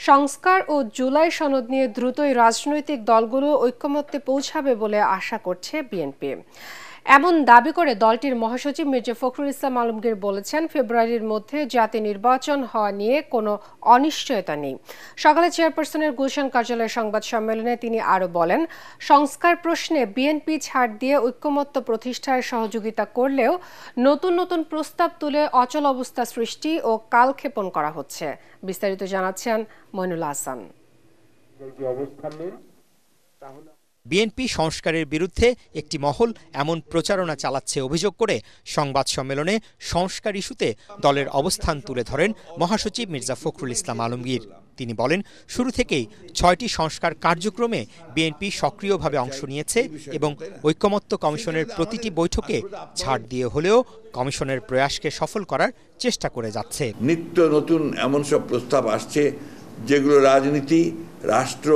সংস্কার ও জুলাই সনদ নিয়ে দ্রুতই রাজনৈতিক দলগুলো ঐকমত্যে পৌঁছাবে বলে আশা করছে বিএনপি। এমন দাবি করে দলটির মহাসচিব মির্জা ফখরুল ইসলাম আলমগীর বলেছেন, ফেব্রুয়ারির মধ্যে জাতীয় নির্বাচন হওয়া নিয়ে কোনো অনিশ্চয়তা নেই। সকালে চেয়ারপারসনের গুলশান কার্যালয়ের সংবাদ সম্মেলনে তিনি আরও বলেন, সংস্কার প্রশ্নে বিএনপি ছাড় দিয়ে ঐকমত্য প্রতিষ্ঠায় সহযোগিতা করলেও নতুন নতুন প্রস্তাব তুলে অচল অবস্থা সৃষ্টি ও কালক্ষেপণ করা হচ্ছে। বিস্তারিত জানাচ্ছেন মইনুল হাসান। বিএনপি সংস্কারের বিরুদ্ধে একটি মহল এমন প্রচারণা চালাচ্ছে অভিযোগ করে সংবাদ সম্মেলনে সংস্কার ইস্যুতে দলের অবস্থান তুলে ধরেন মহাসচিব মির্জা ফখরুল ইসলাম আলমগীর। তিনি বলেন, শুরু থেকেই ৬টি সংস্কার কার্যক্রমে বিএনপি সক্রিয়ভাবে অংশ নিয়েছে এবং ঐকমত্য কমিশনের প্রতিটি বৈঠকে ছাড় দিয়ে হলেও কমিশনের প্রয়াসকে সফল করার চেষ্টা করে যাচ্ছে। নিত্য নতুন এমন সব প্রস্তাব আসছে যেগুলো রাজনীতি, রাষ্ট্র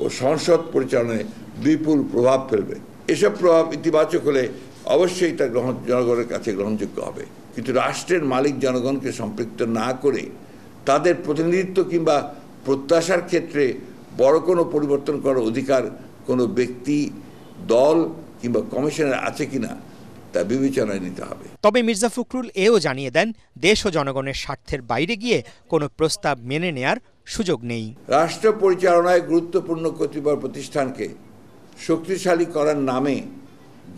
ও সংসদ পরিচালনায় বিপুল প্রভাব ফেলবে। এসব প্রভাব ইতিবাচক হলে অবশ্যই তা জনগণের কাছে গ্রহণযোগ্য হবে, কিন্তু রাষ্ট্রের মালিক জনগণকে সম্পৃক্ত না করে তাদের প্রতিনিধিত্ব কিংবা প্রত্যাশার ক্ষেত্রে বড় কোনো পরিবর্তন করার অধিকার কোনো ব্যক্তি, দল কিংবা কমিশনের আছে কিনা তা বিবেচনায় নিতে হবে। তবে মির্জা ফখরুল এও জানিয়ে দেন, দেশ ও জনগণের স্বার্থের বাইরে গিয়ে কোনো প্রস্তাব মেনে নেয়ার সুযোগ নেই। রাষ্ট্র পরিচালনায় গুরুত্বপূর্ণ কতিপয় প্রতিষ্ঠানকে শক্তিশালী করার নামে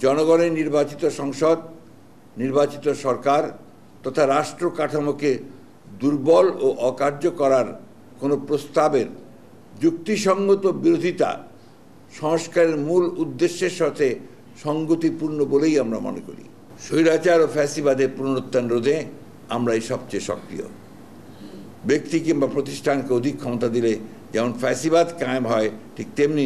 জনগণের নির্বাচিত সংসদ, নির্বাচিত সরকার তথা রাষ্ট্র কাঠামোকে দুর্বল ও অকার্য করার কোনো প্রস্তাবের যুক্তিসঙ্গত বিরোধিতা সংস্কারের মূল উদ্দেশ্যের সাথে সঙ্গতিপূর্ণ বলেই আমরা মনে করি। স্বৈরাচার ও ফ্যাসিবাদের পুনরুত্থান রোধে আমরা এই সবচেয়ে সক্রিয়। ব্যক্তি কিংবা প্রতিষ্ঠানকে অধিক ক্ষমতা দিলে যেমন ফ্যাসিবাদ কায়েম হয়, ঠিক তেমনি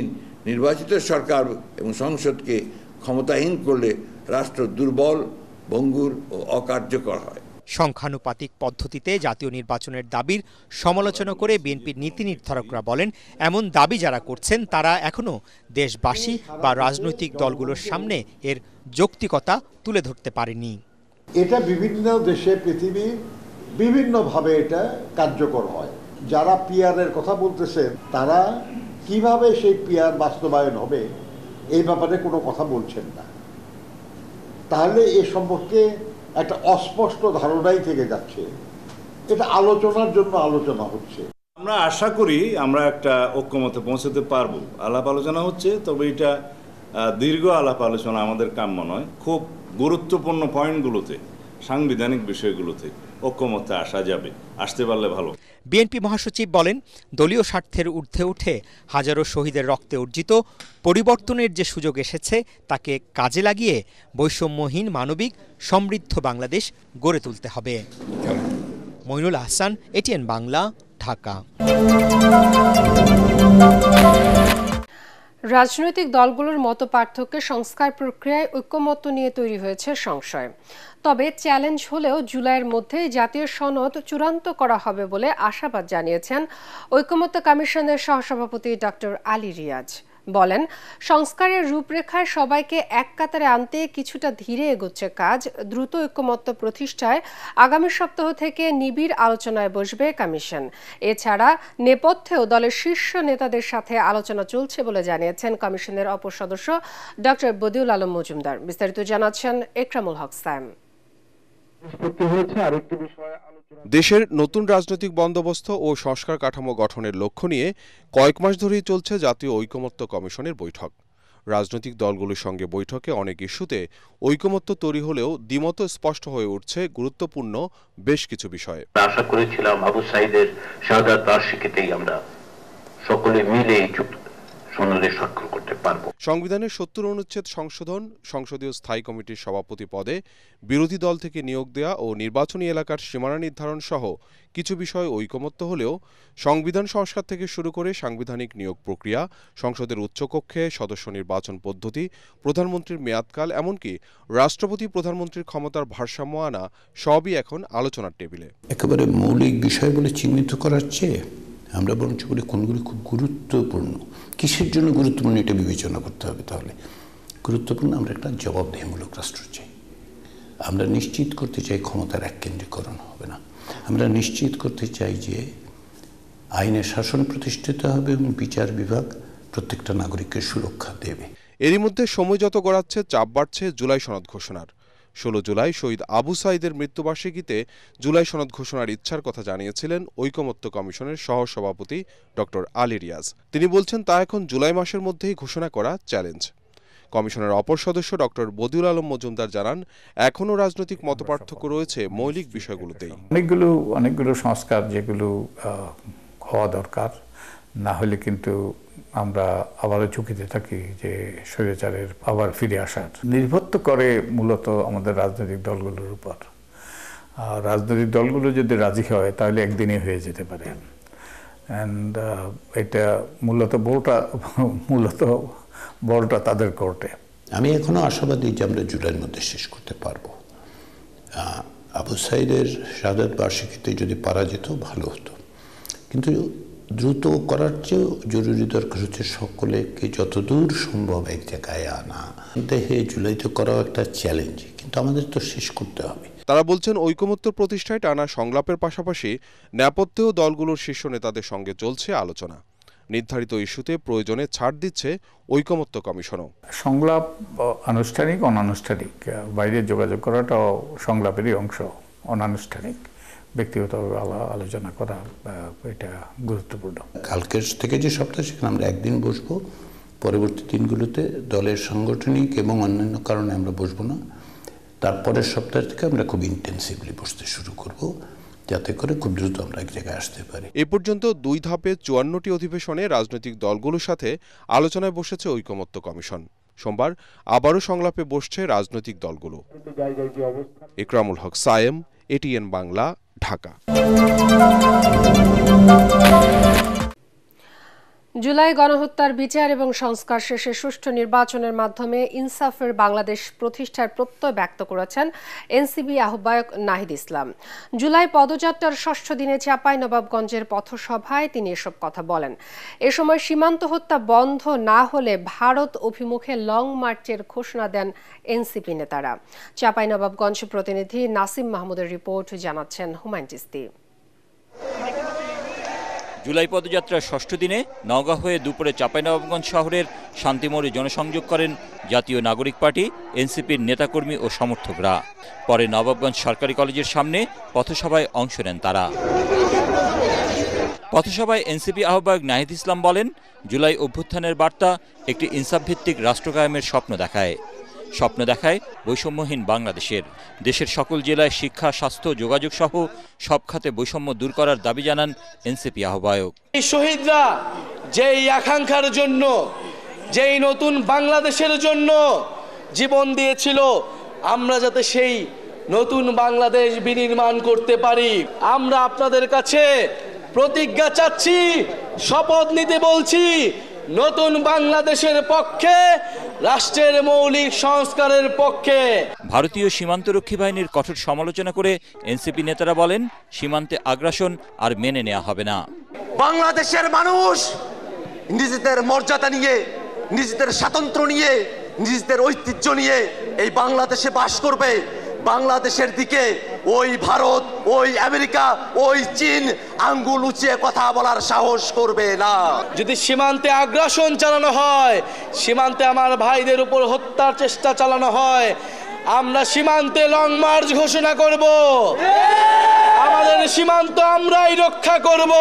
নির্বাচিত সরকার এবং সংসদকে ক্ষমতাহীন করলে রাষ্ট্র দুর্বল, ভঙ্গুর ও অকার্যকর হয়। সংখ্যানুপাতিক পদ্ধতিতে জাতীয় নির্বাচনের দাবির সমালোচনা করে বিএনপির নীতি নির্ধারকরা বলেন, এমন দাবি যারা করছেন তারা এখনো দেশবাসী বা রাজনৈতিক দলগুলোর সামনে এর যৌক্তিকতা তুলে ধরতে পারেনি। এটা বিভিন্ন দেশে, পৃথিবীর বিভিন্নভাবে এটা কার্যকর হয়। যারা পিআরের কথা বলতেছেন তারা কিভাবে সেই পিআর বাস্তবায়ন হবে এই ব্যাপারে কোনো কথা বলছেন না। তাহলে এ সম্পর্কে একটা অস্পষ্ট ধারণাই থেকে যাচ্ছে। এটা আলোচনার জন্য আলোচনা হচ্ছে। আমরা আশা করি আমরা একটা ঐক্যমতে পৌঁছাতে পারবো। আলাপ আলোচনা হচ্ছে, তবে এটা দীর্ঘ আলাপ আলোচনা আমাদের কাম্য নয়। খুব গুরুত্বপূর্ণ পয়েন্টগুলোতে, সাংবিধানিক বিষয়গুলোতে ঐক্যমতে আসা যাবে, আসতে পারলে ভালো। বিএনপি মহাসচিব বলেন, দলীয় স্বার্থের ঊর্ধ্বে উঠে হাজারো শহীদের রক্তে অর্জিত পরিবর্তনের যে সুযোগ এসেছে তাকে কাজে লাগিয়ে বৈষম্যহীন, মানবিক, সমৃদ্ধ বাংলাদেশ গড়ে তুলতে হবে। মইনুল হাসান, এটিএন বাংলা, ঢাকা। রাজনৈতিক দলগুলোর মতপার্থক্যে সংস্কার প্রক্রিয়ায় ঐকমত্য নিয়ে তৈরি হয়েছে সংশয়। তবে চ্যালেঞ্জ হলেও জুলাইয়ের মধ্যে জাতীয় সনদ চূড়ান্ত করা হবে বলে আশাবাদ জানিয়েছেন ঐকমত্য কমিশনের সহসভাপতি ডক্টর আলী রিয়াজ। বলেন, সংস্কারের রূপরেখায় সবাইকে এক কাতারে আনতে কিছুটা ধীরে এগোচ্ছে কাজ। দ্রুত ঐকমত্য প্রতিষ্ঠায় আগামী সপ্তাহ থেকে নিবিড় আলোচনায় বসবে কমিশন। এছাড়া নেপথ্যেও দলের শীর্ষ নেতাদের সাথে আলোচনা চলছে বলে জানিয়েছেন কমিশনের অপর সদস্য ডক্টর বদিউল আলম মজুমদার। বিস্তারিত জানাচ্ছেন একরামুল হক সায়েম। দেশের নতুন রাজনৈতিক বন্দোবস্ত ও সংস্কার কাঠামো গঠনের লক্ষ্য নিয়ে কয়েক মাস ধরেই চলছে জাতীয় ঐকমত্য কমিশনের বৈঠক। রাজনৈতিক দলগুলোর সঙ্গে বৈঠকে অনেক ইস্যুতে ঐকমত্য তৈরি হলেও দ্বিমত স্পষ্ট হয়ে উঠছে গুরুত্বপূর্ণ বেশ কিছু বিষয়ে। আশা করেছিলাম আবু সাঈদের শাহাদাত বার্ষিকীতেই আমরা সকলে মিলে এই সনদে স্বাক্ষর করতে পারব। সংবিধানের ৭০ অনুচ্ছেদ সংশোধন, সংসদীয় স্থায়ী কমিটির সভাপতি পদে বিরোধী দল থেকে নিয়োগ দেওয়া ও নির্বাচনী এলাকার সীমানা নির্ধারণ সহ কিছু বিষয়ে ঐকমত্য হলেও সংবিধান সংস্কার থেকে শুরু করে সাংবিধানিক নিয়োগ প্রক্রিয়া, সংসদের উচ্চকক্ষে সদস্য নির্বাচন পদ্ধতি, প্রধানমন্ত্রীর মেয়াদকাল, এমনকি রাষ্ট্রপতি প্রধানমন্ত্রীর ক্ষমতার ভারসাম্য আনা সবই এখন আলোচনার টেবিলে। একেবারে মৌলিক বিষয় বলে চিহ্নিত করার চেয়ে আমরা বরঞ্চ বলি কোনগুলি খুব গুরুত্বপূর্ণ, কিসের জন্য গুরুত্বপূর্ণ এটা বিবেচনা করতে হবে। তাহলে গুরুত্বপূর্ণ, আমরা একটা জবাবদিহিমূলক রাষ্ট্র চাই। আমরা নিশ্চিত করতে চাই ক্ষমতার এককেন্দ্রীকরণ হবে না। আমরা নিশ্চিত করতে চাই যে আইনের শাসন প্রতিষ্ঠিত হবে এবং বিচার বিভাগ প্রত্যেকটা নাগরিককে সুরক্ষা দেবে। এরই মধ্যে সময় যত গড়াচ্ছে চাপ বাড়ছে জুলাই সনদ ঘোষণার। 16 জুলাই শহীদ আবু সাঈদের মৃত্যুবার্ষিকীতে জুলাই সনদ ঘোষণার ইচ্ছার কথা জানিয়েছিলেন ঐকমত্য কমিশনের সহসভাপতি ডক্টর আলী রিয়াজ। তিনি বলছেন তা এখন জুলাই মাসের মধ্যেই ঘোষণা করা চ্যালেঞ্জ। কমিশনের অপর সদস্য ডক্টর বদিউল আলম মজুমদার জানান, এখনও রাজনৈতিক মতপার্থক্য রয়েছে মৌলিক বিষয়গুলোতেই। অনেকগুলো সংস্কার যেগুলো হওয়া দরকার, না হলে কিন্তু আমরা আবারও ঝুঁকিতে থাকি যে স্বৈরাচারের আবার ফিরে আসার। নির্ভর করে মূলত আমাদের রাজনৈতিক দলগুলোর উপর। রাজনৈতিক দলগুলো যদি রাজি হয় তাহলে একদিনে হয়ে যেতে পারে। অ্যান্ড এটা মূলত বলটা তাদের কোর্টে। আমি এখনো আশাবাদী যে আমরা জুলাইয়ের মধ্যে শেষ করতে পারবো। আবু সাঈদের শাহাদাত বার্ষিকীতে যদি পারা যেত ভালো হতো, কিন্তু দ্রুত করার চেয়েও জরুরি দরকার হচ্ছে সকলেকে যতদূর সম্ভব এক জায়গায় আনা। দেহে জুলাইতে করাও একটা চ্যালেঞ্জ, কিন্তু আমাদের তো শেষ করতে হবে। তারা বলছেন ঐকমত্য প্রতিষ্ঠায় টানা সংলাপের পাশাপাশি নেপথ্যেও দলগুলোর শীর্ষ নেতাদের সঙ্গে চলছে আলোচনা। নির্ধারিত ইস্যুতে প্রয়োজনে ছাড় দিচ্ছে ঐকমত্য কমিশনও। সংলাপ আনুষ্ঠানিক অনানুষ্ঠানিক, বাইরে যোগাযোগ করাটাও সংলাপেরই অংশ। অনানুষ্ঠানিক ব্যক্তিগতভাবে আলোচনা করা এটা গুরুত্বপূর্ণ। কালকের থেকে যে সপ্তাহ, সেখানে আমরা একদিন বসবো। পরবর্তী দিনগুলোতে দলের সাংগঠনিক এবং অন্যান্য কারণে আমরা বসবো না। তারপরের সপ্তাহ থেকে আমরা খুব ইন্টেন্সিভলি বসতে শুরু করব, যাতে করে খুব দ্রুত আমরা এক জায়গায় আসতে পারি। এ পর্যন্ত 2 ধাপে 54টি অধিবেশনে রাজনৈতিক দলগুলোর সাথে আলোচনায় বসেছে ঐকমত্য কমিশন। সোমবার আবারও সংলাপে বসছে রাজনৈতিক দলগুলো। ইকরামুল হক সায়েম, এটিএন বাংলা, ঢাকা। জুলাই গণহত্যার বিচার এবং সংস্কার শেষে সুষ্ঠু নির্বাচনের মাধ্যমে ইনসাফের বাংলাদেশ প্রতিষ্ঠার প্রত্যয় ব্যক্ত করেছেন এনসিপি আহ্বায়ক নাহিদ ইসলাম। জুলাই পদযাত্রার 6ষ্ঠ দিনে চাঁপাইনবাবগঞ্জের পথসভায় তিনি এসব কথা বলেন। এ সময় সীমান্ত হত্যা বন্ধ না হলে ভারত অভিমুখে লং মার্চের ঘোষণা দেন এনসিপি নেতারা। চাঁপাইনবাবগঞ্জ প্রতিনিধি নাসিম মাহমুদের রিপোর্ট, জানাচ্ছেন হুমায়ুন চিস্তি। জুলাই পদযাত্রার 6ষ্ঠ দিনে নওগাঁ হয়ে দুপুরে চাঁপাইনবাবগঞ্জ শহরের শান্তিমোড়ে জনসংযোগ করেন জাতীয় নাগরিক পার্টি এনসিপির নেতাকর্মী ও সমর্থকরা। পরে নবাবগঞ্জ সরকারি কলেজের সামনে পথসভায় অংশ নেন তারা। পথসভায় এনসিপি আহ্বায়ক নাহিদ ইসলাম বলেন, জুলাই অভ্যুত্থানের বার্তা একটি ইনসাফভিত্তিক রাষ্ট্র কায়েমের স্বপ্ন দেখায় বৈষম্যহীন বাংলাদেশের। দেশের সকল জেলায় শিক্ষা, স্বাস্থ্য, যোগাযোগ সহ সব খাতে বৈষম্য দূর করার দাবি জানান এনসিপি আহ্বায়ক। এই শহীদরা যেই আকাঙ্ক্ষার জন্য, যেই নতুন বাংলাদেশের জন্য জীবন দিয়েছিল, আমরা যাতে সেই নতুন বাংলাদেশ বিনির্মাণ করতে পারি, আমরা আপনাদের কাছে প্রতিজ্ঞা চাচ্ছি, শপথ নিতে বলছি, নতুন বাংলাদেশের পক্ষে, রাষ্ট্রের মৌলিক সংস্কারের পক্ষে। ভারতীয় সীমান্তরক্ষী বাহিনীর কঠোর সমালোচনা করে এনসিপি নেতারা বলেন, সীমান্তে আগ্রাসন আর মেনে নেওয়া হবে না। বাংলাদেশের মানুষ নিজেদের মর্যাদা নিয়ে, নিজেদের স্বাতন্ত্র্য নিয়ে, নিজেদের ঐতিহ্য নিয়ে এই বাংলাদেশে বাস করবে। বাংলাদেশের দিকে ওই ভারত, ওই আমেরিকা, ওই চীন আঙ্গুল উঁচিয়ে কথা বলার সাহস করবে না। যদি সীমান্তে আগ্রাসন চালানো হয়, সীমান্তে আমার ভাইদের উপর হত্যার চেষ্টা চালানো হয়, আমরা সীমান্তে লং মার্চ ঘোষণা করব। আমাদের সীমান্ত আমরাই রক্ষা করব।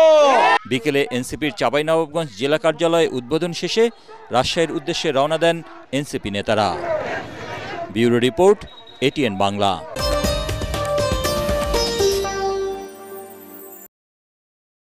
বিকেলে এনসিপির চাঁপাইনবাবগঞ্জ জেলা কার্যালয়ে উদ্বোধন শেষে রাজশাহীর উদ্দেশ্যে রওনা দেন এনসিপি নেতারা। Bureau report, ATN Bangla.